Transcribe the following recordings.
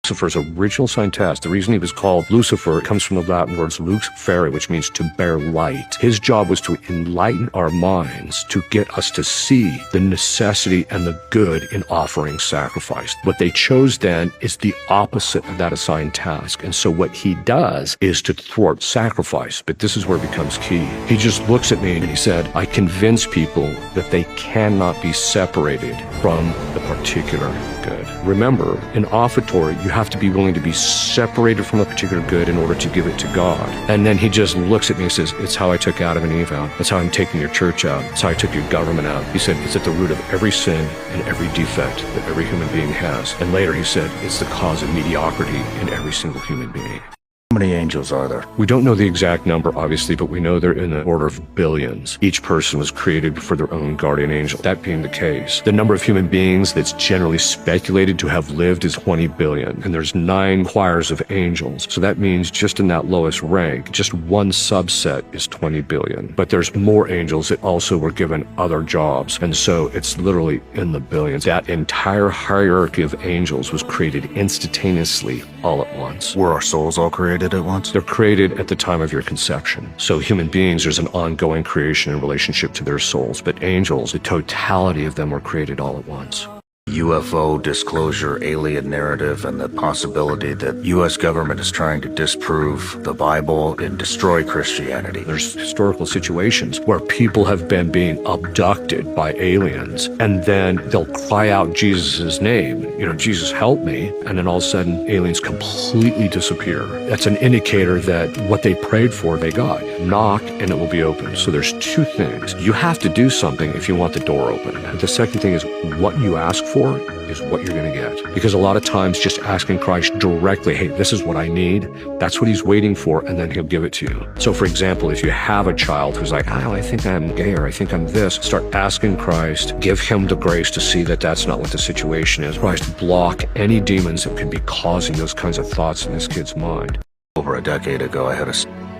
Lucifer's original sign test, the reason he was called Lucifer, comes from the Latin words lux ferre, which means to bear light. His job was to enlighten our minds, to get us to see the necessity and the good in offering sacrifice. What they chose then is the opposite of that assigned task. And so what he does is to thwart sacrifice. But this is where it becomes key. He just looks at me and he said, I convince people that they cannot be separated from the particular good. Remember, in offertory, you have to be willing to be separated from a particular good in order to give it to God. And then he just looks at me and says, it's how I took Adam and Eve out. That's how I'm taking your church out. It's how I took your government out. He said, it's at the root of every sin and every defect that every human being has. And later he said, it's the cause of mediocrity in every single human being. How many angels are there? We don't know the exact number, obviously, but we know they're in the order of billions. Each person was created for their own guardian angel. That being the case, the number of human beings that's generally speculated to have lived is 20 billion, and there's 9 choirs of angels. So that means just in that lowest rank, just one subset is 20 billion. But there's more angels that also were given other jobs, and so it's literally in the billions. That entire hierarchy of angels was created instantaneously, all at once. Were our souls all created at once? They're created at the time of your conception. So human beings, there's an ongoing creation in relationship to their souls, but angels, the totality of them were created all at once. UFO disclosure, alien narrative, and the possibility that U.S. government is trying to disprove the Bible and destroy Christianity. There's historical situations where people have been being abducted by aliens, and then they'll cry out Jesus' name, Jesus help me, and then all of a sudden aliens completely disappear. That's an indicator that what they prayed for, they got. Knock and it will be open. So there's 2 things. You have to do something if you want the door open. The second thing is what you ask for is what you're going to get. Because a lot of times just asking Christ directly, hey, this is what I need, that's what he's waiting for, and then he'll give it to you. So for example, if you have a child who's like, I think I'm gay, or I think I'm this, start asking Christ, give him the grace to see that that's not what the situation is. Christ, block any demons that could be causing those kinds of thoughts in this kid's mind. Over a decade ago, I had a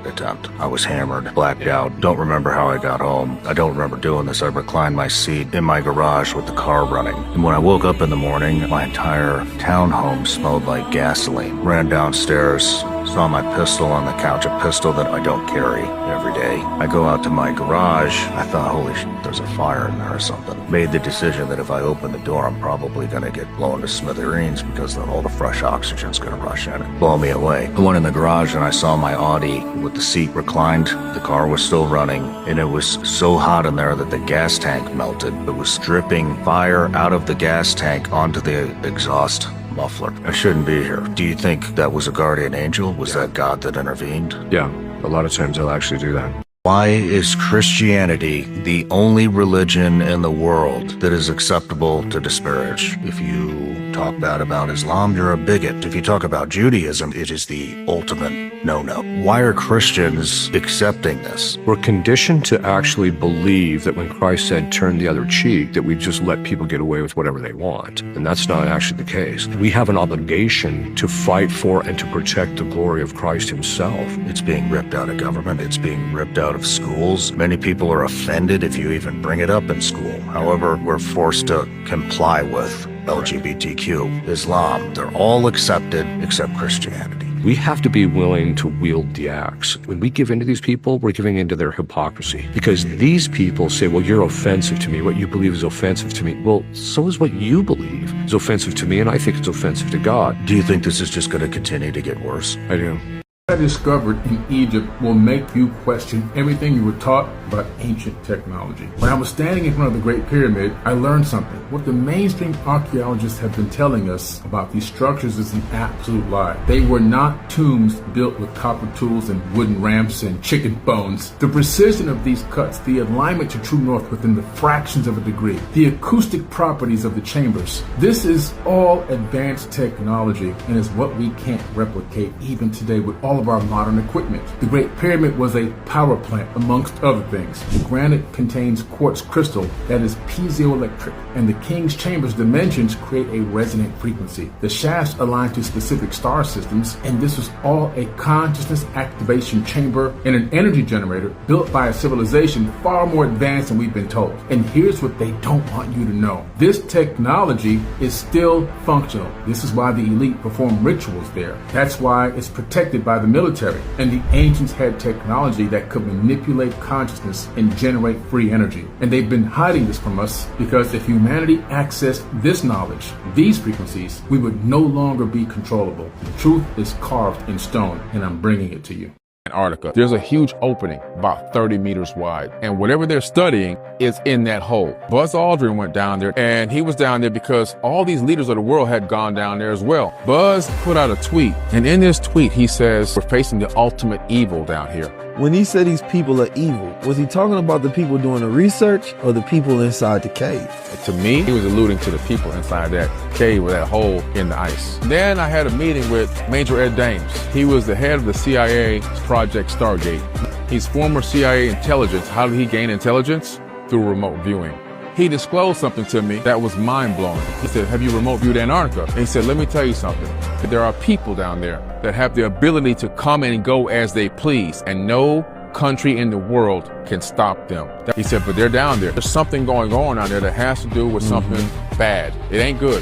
attempt. I was hammered, blacked out, don't remember how I got home. I don't remember doing this. I reclined my seat in my garage with the car running. And when I woke up in the morning, my entire townhome smelled like gasoline. Ran downstairs, saw my pistol on the couch, a pistol that I don't carry every day. I go out to my garage. I thought, holy shit, there's a fire in there or something. Made the decision that if I open the door, I'm probably going to get blown to smithereens because all the fresh oxygen's going to rush in and blow me away. I went in the garage and I saw my Audi with the seat reclined. The car was still running, and it was so hot in there that the gas tank melted. It was dripping fire out of the gas tank onto the exhaust muffler. I shouldn't be here. Do you think that was a guardian angel? Was that God that intervened? Yeah, a lot of times they'll actually do that. Why is Christianity the only religion in the world that is acceptable to disparage? If you talk bad about Islam, you're a bigot. If you talk about Judaism, it is the ultimate no-no. Why are Christians accepting this? We're conditioned to actually believe that when Christ said turn the other cheek, that we just let people get away with whatever they want. And that's not actually the case. We have an obligation to fight for and to protect the glory of Christ himself. It's being ripped out of government. It's being ripped out of schools. Many people are offended if you even bring it up in school. However, we're forced to comply with LGBTQ, Islam. They're all accepted except Christianity. We have to be willing to wield the axe. When we give in to these people, we're giving in to their hypocrisy. Because these people say, well, you're offensive to me. What you believe is offensive to me. Well, so is what you believe is offensive to me, and I think it's offensive to God. Do you think this is just going to continue to get worse? I do. What I discovered in Egypt will make you question everything you were taught about ancient technology. When I was standing in front of the Great Pyramid, I learned something. What the mainstream archaeologists have been telling us about these structures is an absolute lie. They were not tombs built with copper tools and wooden ramps and chicken bones. The precision of these cuts, the alignment to true north within the fractions of a degree, the acoustic properties of the chambers, this is all advanced technology and is what we can't replicate even today with all all of our modern equipment. The Great Pyramid was a power plant, amongst other things. The granite contains quartz crystal that is piezoelectric, and the King's Chamber's dimensions create a resonant frequency. The shafts align to specific star systems, and this was all a consciousness activation chamber and an energy generator built by a civilization far more advanced than we've been told. And here's what they don't want you to know. This technology is still functional. This is why the elite perform rituals there. That's why it's protected by the military. And the ancients had technology that could manipulate consciousness and generate free energy. And they've been hiding this from us because if humanity accessed this knowledge, these frequencies, we would no longer be controllable. The truth is carved in stone, and I'm bringing it to you. Antarctica. There's a huge opening about 30 meters wide, and whatever they're studying is in that hole. Buzz Aldrin went down there, and he was down there because all these leaders of the world had gone down there as well. Buzz put out a tweet, and in this tweet he says, we're facing the ultimate evil down here. When he said these people are evil, was he talking about the people doing the research or the people inside the cave? To me, he was alluding to the people inside that cave with that hole in the ice. Then I had a meeting with Major Ed Dames. He was the head of the CIA Project Stargate. He's former CIA intelligence. How did he gain intelligence? Through remote viewing. He disclosed something to me that was mind-blowing. He said, have you remote viewed Antarctica? And he said, let me tell you something. There are people down there that have the ability to come and go as they please, and no country in the world can stop them. He said, but they're down there. There's something going on out there that has to do with something bad. It ain't good.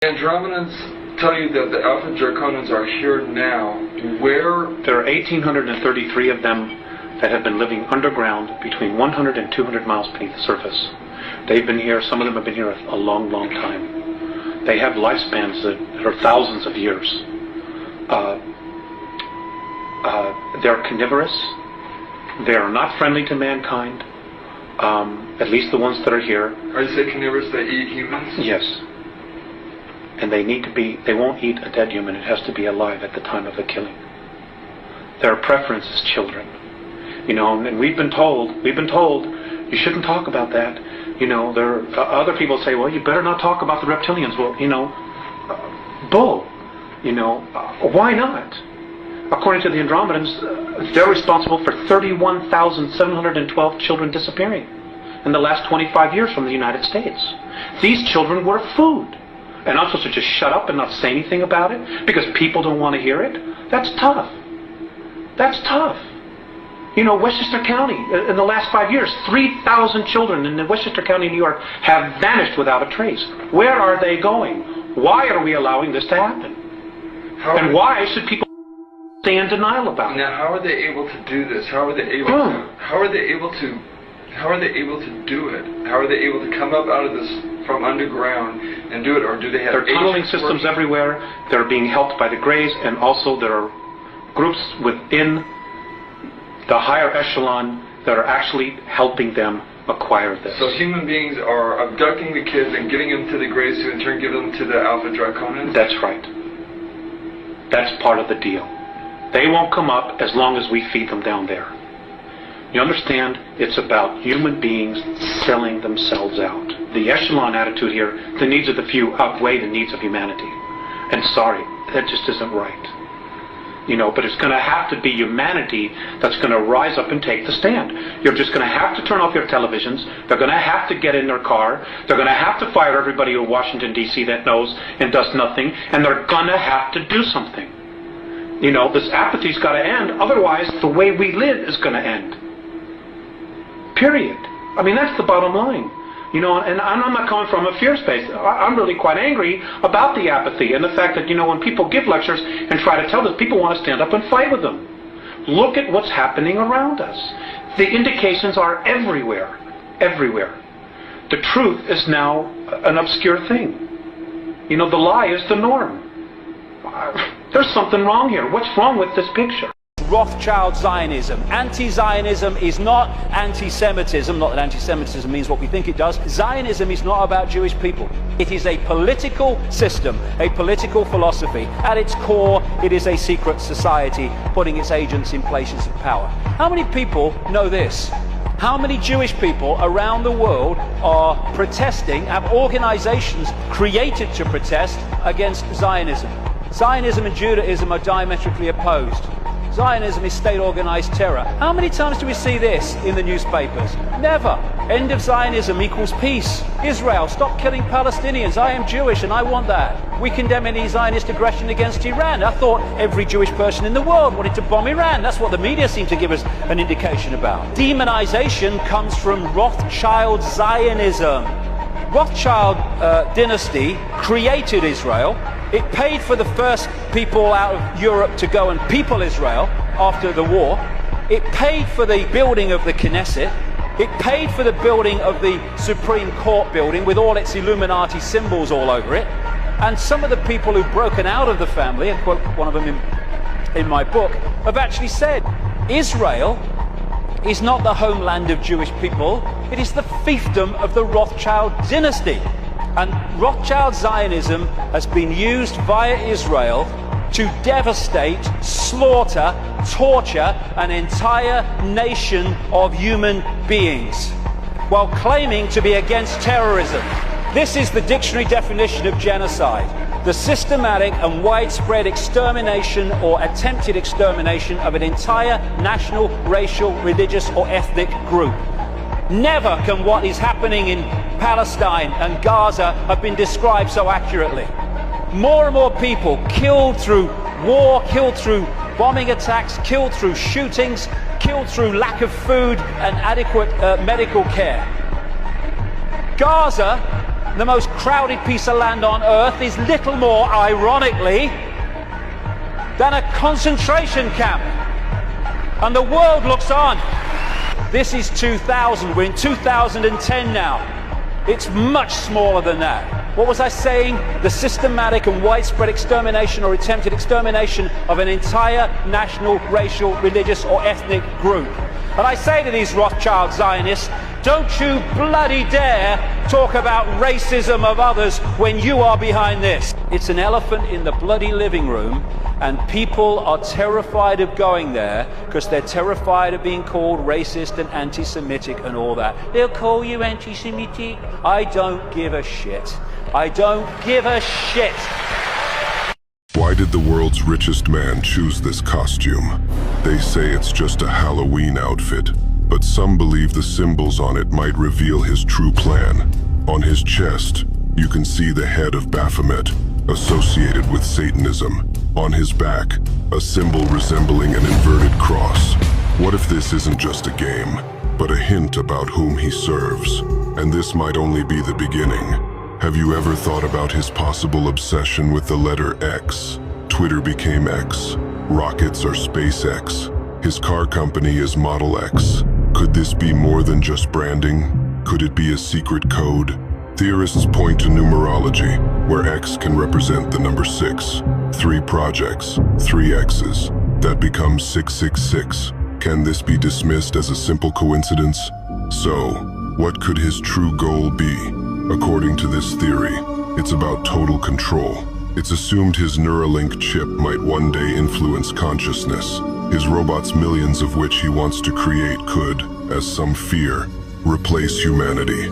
Andromedans tell you that the Alpha Draconians are here now. Where? There are 1,833 of them that have been living underground between 100 and 200 miles beneath the surface. They've been here, some of them have been here a long, long time. They have lifespans that are thousands of years. They're carnivorous. They are not friendly to mankind, at least the ones that are here. Are you saying carnivorous, they eat humans? Yes. And they won't eat a dead human. It has to be alive at the time of the killing. Their preference is children. You know, and we've been told, you shouldn't talk about that. You know, other people say, well, you better not talk about the reptilians. Well, you know, bull. You know, why not? According to the Andromedans, they're responsible for 31,712 children disappearing in the last 25 years from the United States. These children were food. And I'm supposed to just shut up and not say anything about it because people don't want to hear it? That's tough. That's tough. You know, Westchester County, in the last 5 years, 3,000 children in Westchester County, New York, have vanished without a trace. Where are they going? Why are we allowing this to happen? And why should people stay in denial about it? Now, how are they able to do this? How are they able to? How are they able to? How are they able to do it? How are they able to come up out of this from underground and do it, or do they have? There are tunneling systems everywhere. They're being helped by the Greys, and also there are groups within the higher echelon that are actually helping them acquire this. So human beings are abducting the kids and getting them to the Greys, who in turn give them to the Alpha Draconians? That's right. That's part of the deal. They won't come up as long as we feed them down there. You understand? It's about human beings selling themselves out. The echelon attitude here, the needs of the few outweigh the needs of humanity. And sorry, that just isn't right. You know, but it's going to have to be humanity that's going to rise up and take the stand. You're just going to have to turn off your televisions. They're going to have to get in their car. They're going to have to fire everybody in Washington, D.C. that knows and does nothing. And they're going to have to do something. You know, this apathy's got to end. Otherwise, the way we live is going to end. Period. I mean, that's the bottom line. You know, and I'm not coming from a fear space. I'm really quite angry about the apathy and the fact that, you know, when people give lectures and try to tell this, people want to stand up and fight with them. Look at what's happening around us. The indications are everywhere. Everywhere. The truth is now an obscure thing. You know, the lie is the norm. There's something wrong here. What's wrong with this picture? Rothschild Zionism. Anti-Zionism is not anti-Semitism, not that anti-Semitism means what we think it does. Zionism is not about Jewish people. It is a political system, a political philosophy. At its core, it is a secret society putting its agents in places of power. How many people know this? How many Jewish people around the world are protesting, have organizations created to protest against Zionism? Zionism and Judaism are diametrically opposed. Zionism is state-organized terror. How many times do we see this in the newspapers? Never. End of Zionism equals peace. Israel, stop killing Palestinians. I am Jewish and I want that. We condemn any Zionist aggression against Iran. I thought every Jewish person in the world wanted to bomb Iran. That's what the media seem to give us an indication about. Demonization comes from Rothschild Zionism. Rothschild dynasty created Israel. It paid for the first people out of Europe to go and people Israel after the war. It paid for the building of the Knesset. It paid for the building of the Supreme Court building with all its Illuminati symbols all over it. And some of the people who've broken out of the family, I quote one of them in my book, have actually said, Israel is not the homeland of Jewish people, it is the fiefdom of the Rothschild dynasty. And Rothschild Zionism has been used via Israel to devastate, slaughter, torture an entire nation of human beings, while claiming to be against terrorism. This is the dictionary definition of genocide: the systematic and widespread extermination or attempted extermination of an entire national, racial, religious or ethnic group. Never can what is happening in Palestine and Gaza have been described so accurately. More and more people killed through war, killed through bombing attacks, killed through shootings, killed through lack of food and adequate medical care. Gaza, the most crowded piece of land on earth, is little more, ironically, than a concentration camp. And the world looks on. This is 2000, we're in 2010 now. It's much smaller than that. What was I saying? The systematic and widespread extermination or attempted extermination of an entire national, racial, religious or ethnic group. And I say to these Rothschild Zionists, don't you bloody dare talk about racism of others when you are behind this. It's an elephant in the bloody living room, and people are terrified of going there because they're terrified of being called racist and anti-Semitic and all that. They'll call you anti-Semitic. I don't give a shit. I don't give a shit. Why did the world's richest man choose this costume? They say it's just a Halloween outfit, but some believe the symbols on it might reveal his true plan. On his chest, you can see the head of Baphomet, associated with Satanism. On his back, a symbol resembling an inverted cross. What if this isn't just a game, but a hint about whom he serves? And this might only be the beginning. Have you ever thought about his possible obsession with the letter X? Twitter became X. Rockets are SpaceX. His car company is Model X. Could this be more than just branding? Could it be a secret code? Theorists point to numerology, where X can represent the number 6. 3 projects, 3 X's. That becomes 666. Can this be dismissed as a simple coincidence? So, what could his true goal be? According to this theory, it's about total control. It's assumed his Neuralink chip might one day influence consciousness. His robots, millions of which he wants to create, could, as some fear, replace humanity.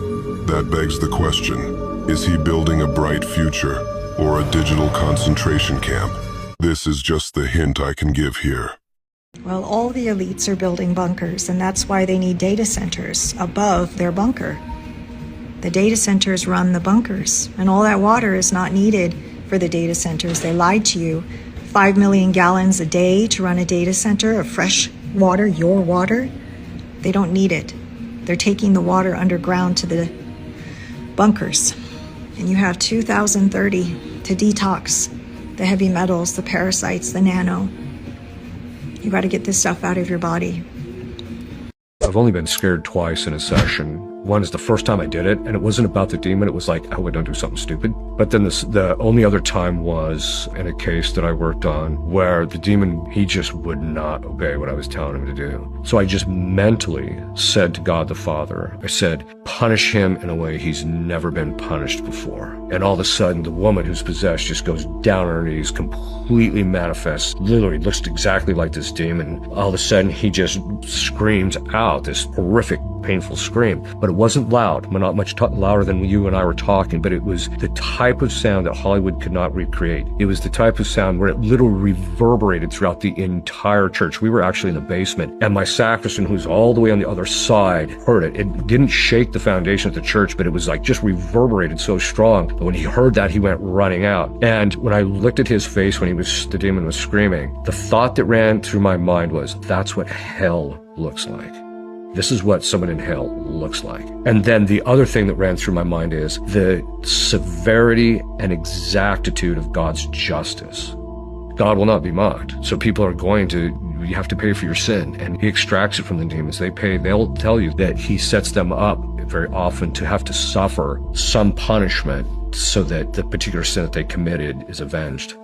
That begs the question, is he building a bright future or a digital concentration camp? This is just the hint I can give here. Well, all the elites are building bunkers, and that's why they need data centers above their bunker. The data centers run the bunkers, and all that water is not needed for the data centers. They lied to you. 5 million gallons a day to run a data center of fresh water, your water. They don't need it. They're taking the water underground to the bunkers. And you have 2030 to detox the heavy metals, the parasites, the nano. You got to get this stuff out of your body. I've only been scared twice in a session. One is the first time I did it, and it wasn't about the demon. It was like, I don't do something stupid. But then the only other time was in a case that I worked on where the demon, he just would not obey what I was telling him to do. So I just mentally said to God the Father, I said, punish him in a way he's never been punished before. And all of a sudden, the woman who's possessed just goes down on her knees, completely manifests, literally looks exactly like this demon. All of a sudden, he just screams out this horrific, painful scream. But it wasn't loud, not much louder than you and I were talking, but it was the type type of sound that Hollywood could not recreate. It was the type of sound where it literally reverberated throughout the entire church. We were actually in the basement, and my sacristan, who's all the way on the other side, heard it. It didn't shake the foundation of the church, but it was like just reverberated so strong that when he heard that, he went running out. And when I looked at his face when the demon was screaming, the thought that ran through my mind was, that's what hell looks like. This is what someone in hell looks like. And then the other thing that ran through my mind is the severity and exactitude of God's justice. God will not be mocked. So people are you have to pay for your sin. And he extracts it from the demons. They'll tell you that he sets them up very often to have to suffer some punishment so that the particular sin that they committed is avenged.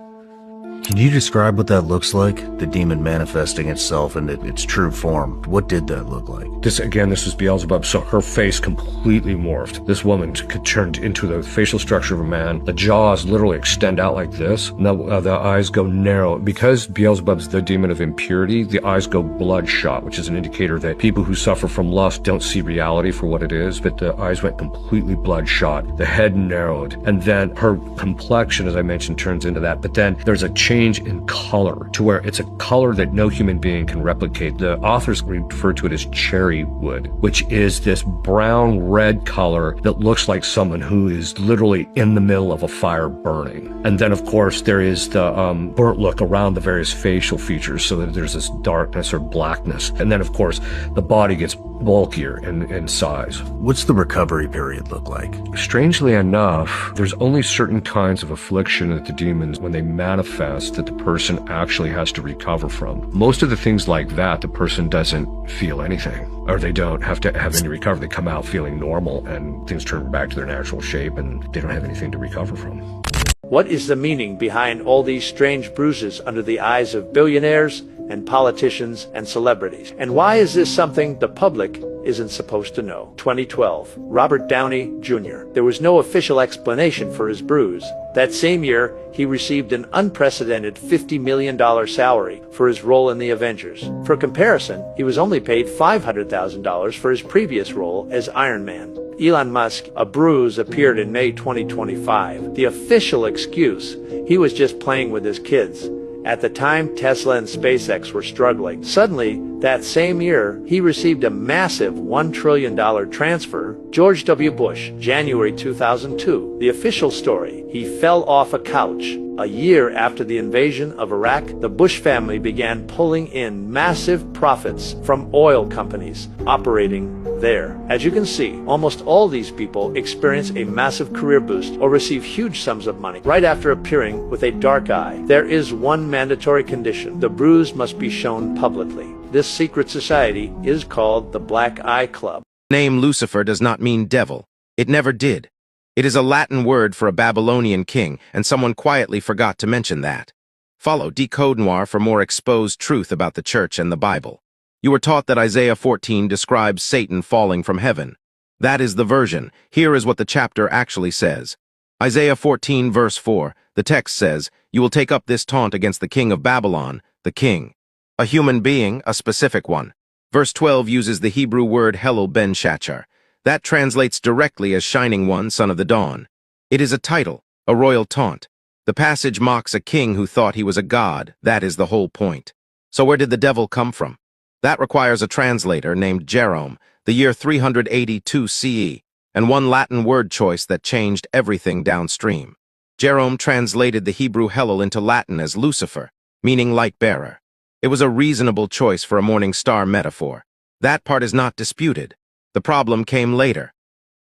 Can you describe what that looks like? The demon manifesting itself in its true form. What did that look like? This was Beelzebub, so her face completely morphed. This woman turned into the facial structure of a man. The jaws literally extend out like this, and the eyes go narrow. Because Beelzebub's the demon of impurity, the eyes go bloodshot, which is an indicator that people who suffer from lust don't see reality for what it is, but the eyes went completely bloodshot. The head narrowed, and then her complexion, as I mentioned, turns into that. But then there's a change in color to where it's a color that no human being can replicate. The authors refer to it as cherry wood, which is this brown red color that looks like someone who is literally in the middle of a fire burning. And then of course there is the burnt look around the various facial features, so that there's this darkness or blackness. And then of course the body gets bulkier in size. What's the recovery period look like? Strangely enough, there's only certain kinds of affliction that the demons, when they manifest, that the person actually has to recover from. Most of the things like that, the person doesn't feel anything, or they don't have to have any recovery. They come out feeling normal and things turn back to their natural shape and they don't have anything to recover from. What is the meaning behind all these strange bruises under the eyes of billionaires and politicians and celebrities? And why is this something the public isn't supposed to know? 2012, Robert Downey Jr. There was no official explanation for his bruise. That same year, he received an unprecedented $50 million salary for his role in the Avengers. For comparison, he was only paid $500,000 for his previous role as Iron Man. Elon Musk, a bruise appeared in May 2025. The official excuse, he was just playing with his kids. At the time, Tesla and SpaceX were struggling. Suddenly, that same year, he received a massive $1 trillion transfer. George W. Bush, January 2002. The official story, he fell off a couch. A year after the invasion of Iraq, the Bush family began pulling in massive profits from oil companies operating there. As you can see, almost all these people experience a massive career boost or receive huge sums of money right after appearing with a dark eye. There is one mandatory condition. The bruise must be shown publicly. This secret society is called the Black Eye Club. The name Lucifer does not mean devil. It never did. It is a Latin word for a Babylonian king, and someone quietly forgot to mention that. Follow Decode Noir for more exposed truth about the church and the Bible. You were taught that Isaiah 14 describes Satan falling from heaven. That is the version. Here is what the chapter actually says. Isaiah 14 verse 4, the text says, "You will take up this taunt against the king of Babylon," the king. A human being, a specific one. Verse 12 uses the Hebrew word Helel ben Shachar. That translates directly as Shining One, Son of the Dawn. It is a title, a royal taunt. The passage mocks a king who thought he was a god. That is the whole point. So where did the devil come from? That requires a translator named Jerome, the year 382 CE, and one Latin word choice that changed everything downstream. Jerome translated the Hebrew Helel into Latin as Lucifer, meaning light bearer. It was a reasonable choice for a morning star metaphor. That part is not disputed. The problem came later.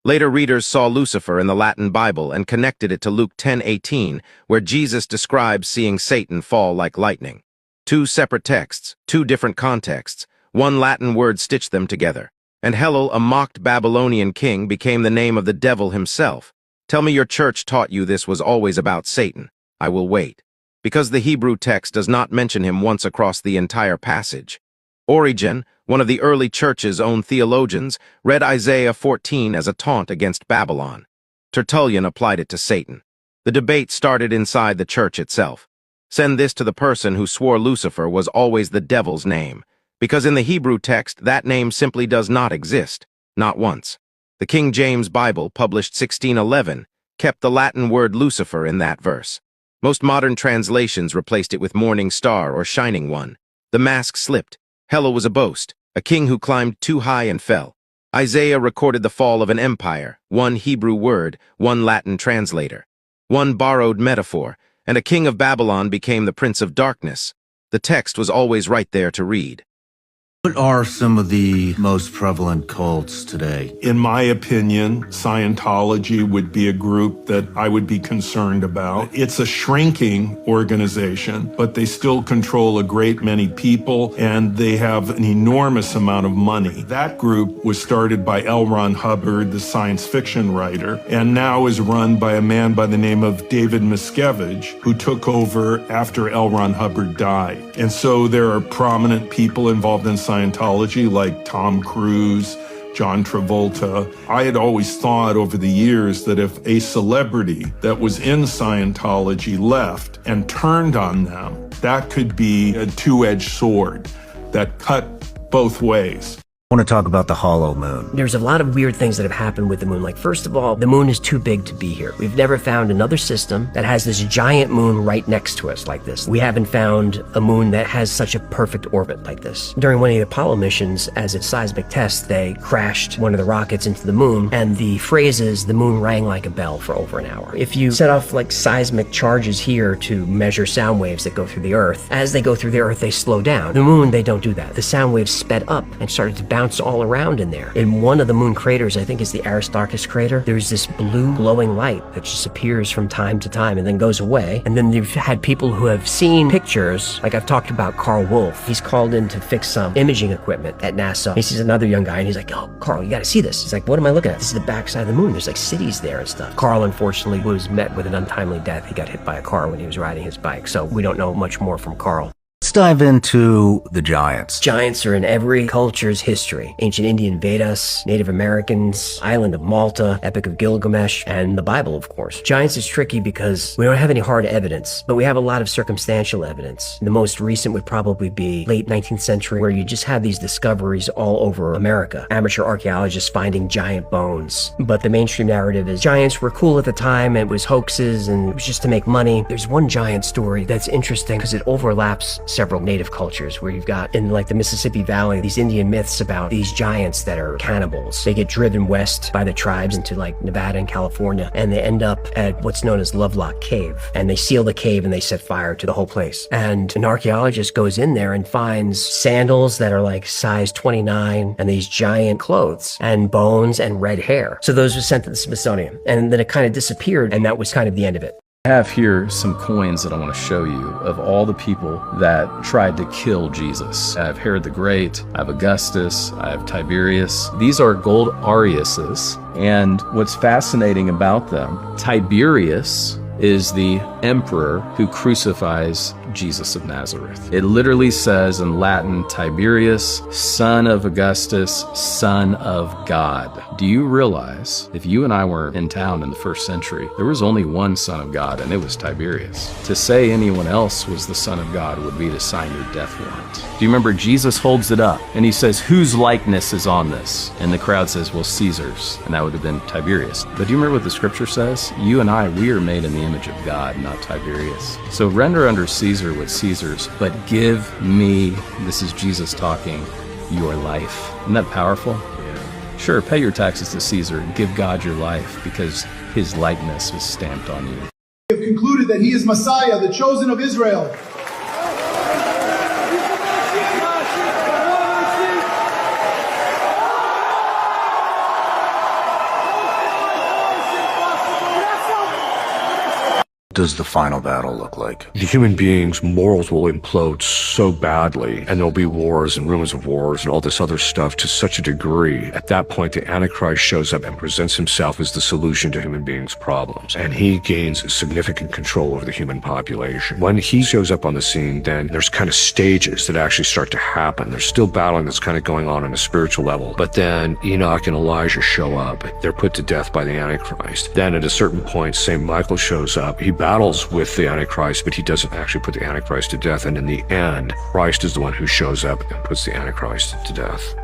Later readers saw Lucifer in the Latin Bible and connected it to Luke 10:18, where Jesus describes seeing Satan fall like lightning. Two separate texts, two different contexts, one Latin word stitched them together. And Helel, a mocked Babylonian king, became the name of the devil himself. Tell me your church taught you this was always about Satan. I will wait. Because the Hebrew text does not mention him once across the entire passage. Origen, one of the early church's own theologians, read Isaiah 14 as a taunt against Babylon. Tertullian applied it to Satan. The debate started inside the church itself. Send this to the person who swore Lucifer was always the devil's name, because in the Hebrew text that name simply does not exist, not once. The King James Bible, published 1611, kept the Latin word Lucifer in that verse. Most modern translations replaced it with morning star or shining one. The mask slipped. Hela was a boast, a king who climbed too high and fell. Isaiah recorded the fall of an empire, one Hebrew word, one Latin translator, one borrowed metaphor, and a king of Babylon became the prince of darkness. The text was always right there to read. What are some of the most prevalent cults today? In my opinion, Scientology would be a group that I would be concerned about. It's a shrinking organization, but they still control a great many people, and they have an enormous amount of money. That group was started by L. Ron Hubbard, the science fiction writer, and now is run by a man by the name of David Miscavige, who took over after L. Ron Hubbard died. And so there are prominent people involved in Scientology like Tom Cruise, John Travolta. I had always thought over the years that if a celebrity that was in Scientology left and turned on them, that could be a two-edged sword that cut both ways. I want to talk about the hollow moon. There's a lot of weird things that have happened with the moon. Like, first of all, the moon is too big to be here. We've never found another system that has this giant moon right next to us like this. We haven't found a moon that has such a perfect orbit like this. During one of the Apollo missions, as a seismic test, they crashed one of the rockets into the moon, and the phrase is, the moon rang like a bell for over an hour. If you set off like seismic charges here to measure sound waves that go through the Earth, as they go through the Earth, they slow down. The moon, they don't do that. The sound waves sped up and started to bounce all around in there. In one of the moon craters, I think it's the Aristarchus crater, there's this blue glowing light that just appears from time to time and then goes away. And then you've had people who have seen pictures, like I've talked about Carl Wolf. He's called in to fix some imaging equipment at NASA. He sees another young guy and he's like, oh, Carl, you gotta see this. He's like, what am I looking at? This is the backside of the moon. There's like cities there and stuff. Carl, unfortunately, was met with an untimely death. He got hit by a car when he was riding his bike. So we don't know much more from Carl. Let's dive into the giants. Giants are in every culture's history. Ancient Indian Vedas, Native Americans, Island of Malta, Epic of Gilgamesh, and the Bible, of course. Giants is tricky because we don't have any hard evidence, but we have a lot of circumstantial evidence. The most recent would probably be late 19th century, where you just have these discoveries all over America. Amateur archaeologists finding giant bones. But the mainstream narrative is giants were cool at the time, it was hoaxes, and it was just to make money. There's one giant story that's interesting because it overlaps several native cultures, where you've got in like the Mississippi Valley these Indian myths about these giants that are cannibals. They get driven west by the tribes into like Nevada and California, and they end up at what's known as Lovelock Cave, and they seal the cave and they set fire to the whole place. And an archaeologist goes in there and finds sandals that are like size 29 and these giant clothes and bones and red hair. So those were sent to the Smithsonian, and then it kind of disappeared, and that was kind of the end of it. I have here some coins that I want to show you of all the people that tried to kill Jesus. I have Herod the Great, I have Augustus, I have Tiberius. These are gold Ariuses, and what's fascinating about them, Tiberius is the emperor who crucifies Jesus of Nazareth. It literally says in Latin, Tiberius, son of Augustus, son of God. Do you realize if you and I were in town in the first century, there was only one son of God, and it was Tiberius. To say anyone else was the son of God would be to sign your death warrant. Do you remember Jesus holds it up and he says, whose likeness is on this? And the crowd says, well, Caesar's, and that would have been Tiberius. But do you remember what the scripture says? You and I, we are made in the image of God, not Tiberius. So render unto Caesar what's Caesar's, but give me, this is Jesus talking, your life. Isn't that powerful? Yeah. Sure, pay your taxes to Caesar and give God your life because his likeness is stamped on you. We have concluded that he is Messiah, the chosen of Israel. Does the final battle look like? The human beings' morals will implode so badly, and there'll be wars and rumors of wars and all this other stuff to such a degree. At that point, the Antichrist shows up and presents himself as the solution to human beings' problems, and he gains significant control over the human population. When he shows up on the scene, then there's kind of stages that actually start to happen. There's still battling that's kind of going on a spiritual level, but then Enoch and Elijah show up. They're put to death by the Antichrist. Then at a certain point, St. Michael shows up. He battles with the Antichrist, but he doesn't actually put the Antichrist to death. And in the end, Christ is the one who shows up and puts the Antichrist to death.